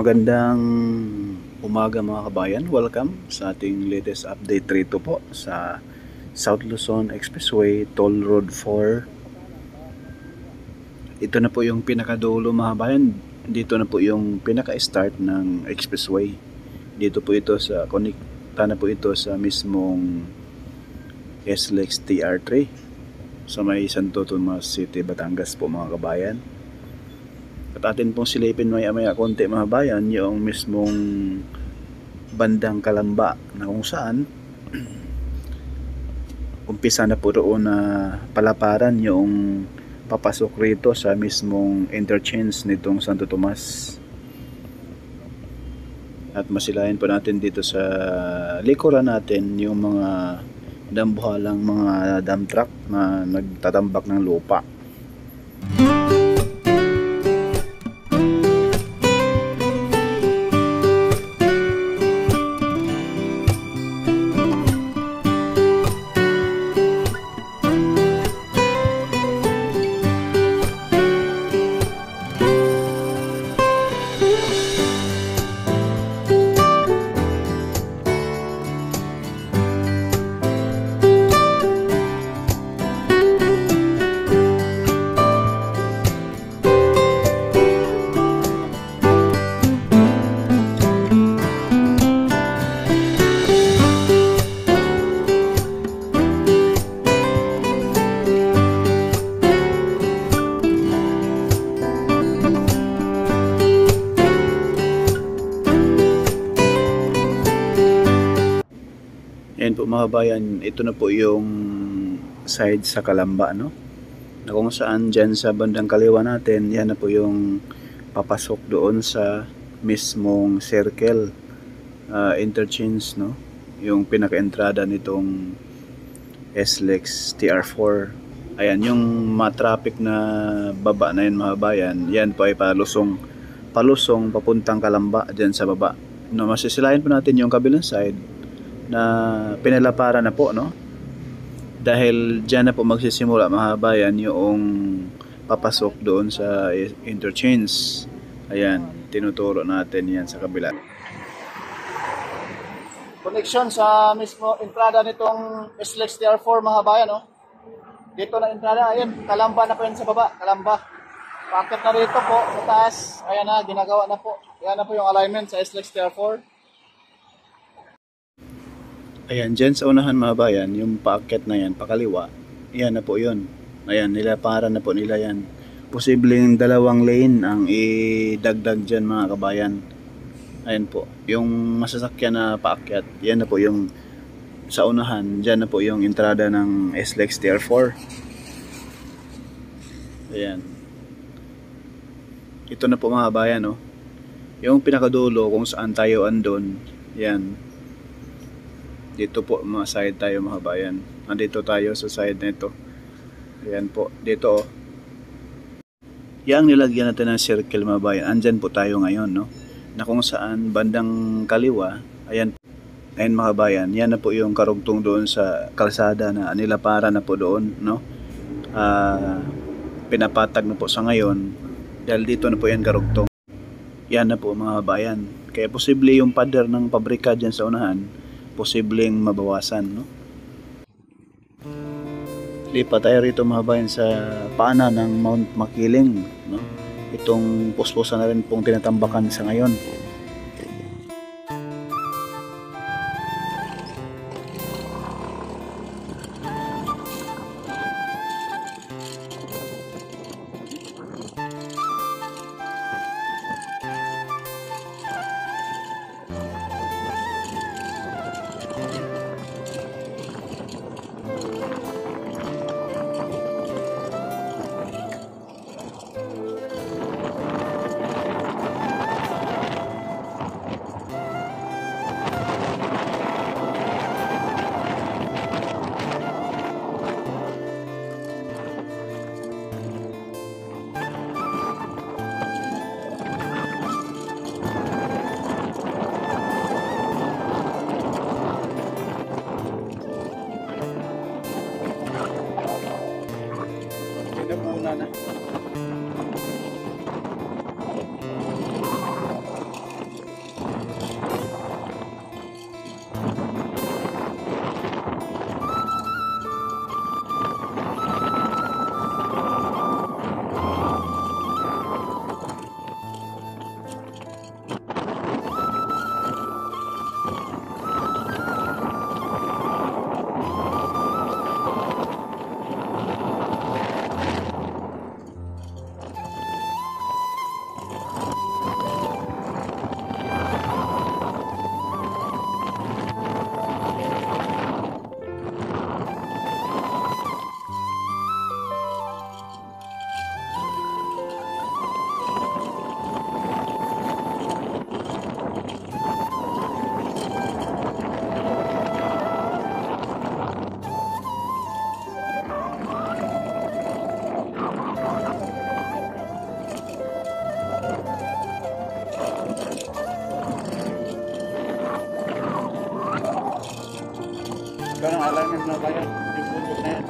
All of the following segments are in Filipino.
Magandang umaga mga kabayan. Welcome sa ating latest update rito po sa South Luzon Expressway, Toll Road 4. Ito na po yung pinakadulo mga kabayan. Dito na po yung pinaka-start ng expressway. Dito po ito sa connecta na po ito sa mismong SLEX TR3 sa may Santo Tomas City, Batangas po mga kabayan. At atin pong silipin maya-maya konti mga bayan yung mismong bandang Kalamba na kung saan umpisa na po doon na palaparan yung papasok rito sa mismong interchange nitong Santo Tomas. At masilayan po natin dito sa likuran natin yung mga dambuhalang mga dump truck na nagtatambak ng lupa. Ayan po mga bayan, ito na po yung side sa Kalamba, no? Na kung saan dyan sa bandang kaliwa natin, yan na po yung papasok doon sa mismong circle interchange, no? Yung pinaka-entrada nitong SLEX TR4. Ayan, yung matraffic na baba na yun mga bayan, yan po ay palusong papuntang Kalamba dyan sa baba. No, masisilayan po natin yung kabilang side na pinalapara na po, no? Dahil dyan na po magsisimula mga bayan yung papasok doon sa interchange. Ayan, tinuturo natin yan sa kabila. Connection sa mismo entrada nitong SLEX TR4 mga bayan, no? Dito na entrada, ayan, Kalamba na po yan sa baba, Kalamba. Packet na dito po sa taas, ayan na, ginagawa na po. Ayan na po yung alignment sa SLEX TR4. Ayan, dyan sa unahan mga bayan, yung paakyat na yan, pakaliwa, yan na po yun. Ayan, nilapara na po nila yan. Posibleng 2 lane ang idagdag dyan mga kabayan. Ayan po, yung masasakyan na paakyat, yan na po yung sa unahan, dyan na po yung entrada ng SLEX TR4. Ayan. Ito na po mga kabayan, oh. Yung pinakadulo kung saan tayo andon, yan. Dito po mga side tayo mga bayan. Nandito tayo sa side nito. Ayan po, dito oh. Yang nilagyan natin ng circle mga bayan. Andyan po tayo ngayon, no? Na kung saan bandang kaliwa, ayan mga bayan. Yan na po yung karugtong doon sa kalsada na nilapara na po doon, no? Pinapatag na po sa ngayon. Dahil dito na po yan karugtong. Yan na po mga bayan. Kaya posible yung pader ng pabrika dyan sa unahan, posibleng mabawasan, no? Lipat tayo rito mga bayan sa paanan ng Mount Makiling, no? Itong puspusan na rin pong tinatambakan sa ngayon. Ikaw ng alignment mga bayan. Yung putok na yan.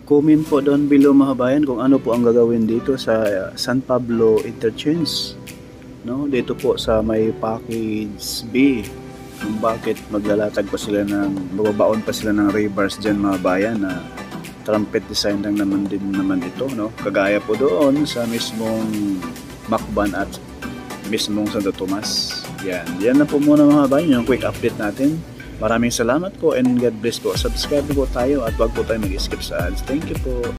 Comment po doon below mga kabayan kung ano po ang gagawin dito sa San Pablo Interchange, no? Dito po sa may package B, kung bakit maglalatag pa sila ng, mababaon pa sila ng reverse dyan mga bayan na trumpet design lang naman din naman ito, no? Kagaya po doon sa mismong Macban at mismong Santo Tomas. Yan na po muna mga bayan, yung quick update natin. Maraming salamat po and God bless po. Subscribe po tayo at wag po tayo mag-skip sa ads. Thank you po.